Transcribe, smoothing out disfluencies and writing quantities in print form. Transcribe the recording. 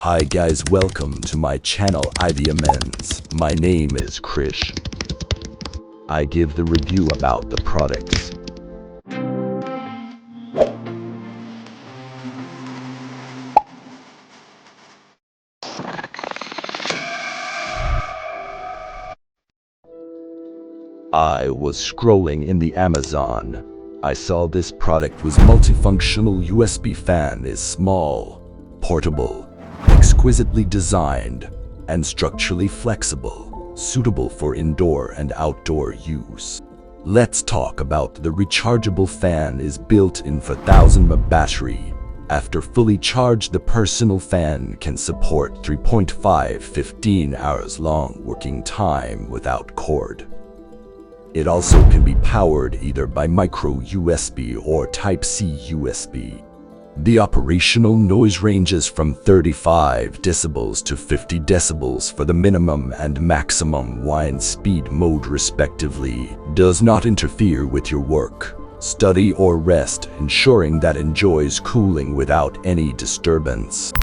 Hi guys, welcome to my channel Amends. My name is Krish. I give the review about the products. I was scrolling in the Amazon. I saw this product was multifunctional USB fan is small, portable, exquisitely designed, and structurally flexible, suitable for indoor and outdoor use. Let's talk about the rechargeable fan is built in 4000mAh battery. After fully charged, the personal fan can support 3.5 15 hours long working time without cord. It also can be powered either by micro USB or Type-C USB. The operational noise ranges from 35 decibels to 50 decibels for the minimum and maximum wind speed mode respectively. Does not interfere with your work, study or rest, ensuring that enjoys cooling without any disturbance.